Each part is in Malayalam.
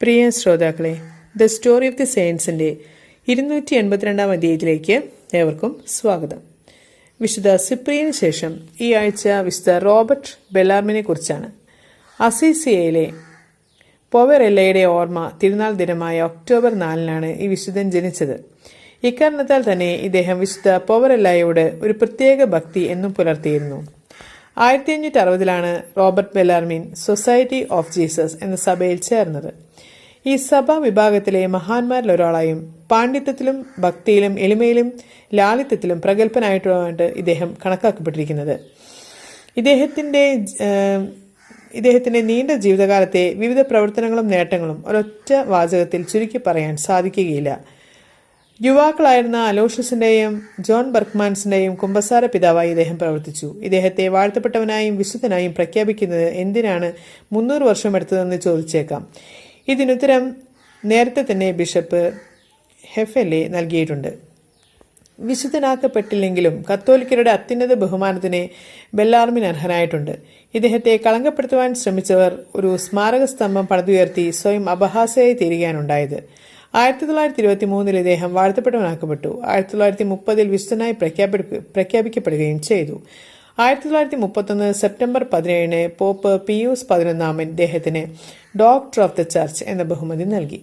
പ്രിയ ശ്രോതാക്കളെ, ദ സ്റ്റോറി ഓഫ് ദി സെയിൻസിൻ്റെ 282 അധ്യായത്തിലേക്ക് ഏവർക്കും സ്വാഗതം. വിശുദ്ധ സിപ്രിയന് ശേഷം ഈ ആഴ്ച വിശുദ്ധ റോബർട്ട് ബെല്ലാർമിനെ കുറിച്ചാണ്. അസീസിയയിലെ പൊവറെല്ലയുടെ ഓർമ്മ തിരുനാൾ ദിനമായ ഒക്ടോബർ 4 ഈ വിശുദ്ധൻ ജനിച്ചത്. ഇക്കാരണത്താൽ തന്നെ ഇദ്ദേഹം വിശുദ്ധ പൊവറെല്ലയോട് ഒരു പ്രത്യേക ഭക്തി എന്നും പുലർത്തിയിരുന്നു. 1560 Robert Bellarmine society of Jesus എന്ന സഭയിൽ ചേർന്നത്. ഈ സഭാ വിഭാഗത്തിലെ മഹാന്മാരിൽ ഒരാളായും പാണ്ഡിത്യത്തിലും ഭക്തിയിലും എളിമയിലും ലാളിത്യത്തിലും പ്രഗത്ഭനായിട്ടുമായിട്ട് ഇദ്ദേഹം കണക്കാക്കപ്പെട്ടിരിക്കുന്നത്. ഇദ്ദേഹത്തിന്റെ നീണ്ട ജീവിതകാലത്തെ വിവിധ പ്രവർത്തനങ്ങളും നേട്ടങ്ങളും ഒരൊറ്റ വാചകത്തിൽ ചുരുക്കി പറയാൻ സാധിക്കുകയില്ല. യുവാക്കളായിരുന്ന അലോഷ്യസിന്റെയും ജോൺ ബർക്ക്മാൻസിന്റെയും കുമ്പസാര പിതാവായി ഇദ്ദേഹം പ്രവർത്തിച്ചു. ഇദ്ദേഹത്തെ വാഴ്ത്തപ്പെട്ടവനായും വിശുദ്ധനായും പ്രഖ്യാപിക്കുന്നത് എന്തിനാണ് 300 വർഷം എടുത്തതെന്ന് ചോദിച്ചേക്കാം. ഇതിനുത്തരം നേരത്തെ തന്നെ ബിഷപ്പ് ഹെഫെല്ലെ നൽകിയിട്ടുണ്ട്. വിശുദ്ധനാക്കപ്പെട്ടില്ലെങ്കിലും കത്തോലിക്കരുടെ അത്യുന്നത ബഹുമാനത്തിന് ബെല്ലാർമിൻ അർഹനായിട്ടുണ്ട്. ഇദ്ദേഹത്തെ കളങ്കപ്പെടുത്തുവാൻ ശ്രമിച്ചവർ ഒരു സ്മാരക സ്തംഭം പണിതുയർത്തി സ്വയം അപഹാസ്യമായി തീരുകയാണുണ്ടായത്. 1923 ഇദ്ദേഹം വാഴ്ത്തപ്പെട്ടവനാക്കപ്പെട്ടു. 1930 വിശുദ്ധനായി പ്രഖ്യാപിക്കപ്പെടുകയും ചെയ്തു. 1931 സെപ്റ്റംബർ 17 പോപ്പ് പിയൂസ് 11 ഇദ്ദേഹത്തിന് ഡോക്ടർ ഓഫ് ദ ചർച്ച് എന്ന ബഹുമതി നൽകി.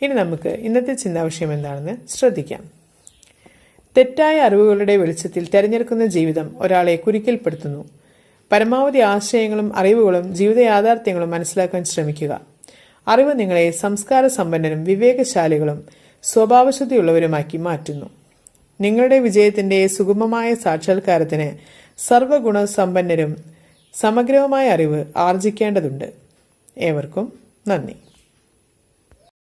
ഇനി നമുക്ക് ഇന്നത്തെ ചിന്താവിഷയം എന്താണെന്ന് ശ്രദ്ധിക്കാം. തെറ്റായ അറിവുകളുടെ വെളിച്ചത്തിൽ തെരഞ്ഞെടുക്കുന്ന ജീവിതം ഒരാളെ കുരുക്കിൽപ്പെടുത്തുന്നു. പരമാവധി ആശയങ്ങളും അറിവുകളും ജീവിത യാഥാർത്ഥ്യങ്ങളും മനസ്സിലാക്കാൻ ശ്രമിക്കുക. അറിവ് നിങ്ങളെ സംസ്കാര സമ്പന്നരും വിവേകശാലികളും സ്വഭാവശുദ്ധിയുള്ളവരുമാക്കി മാറ്റുന്നു. നിങ്ങളുടെ വിജയത്തിന്റെ സുഗമമായ സാക്ഷാത്കാരത്തിന് സർവഗുണസമ്പന്നരും സമഗ്രവുമായ അറിവ് ആർജിക്കേണ്ടതുണ്ട്. ഏവർക്കും നന്ദി.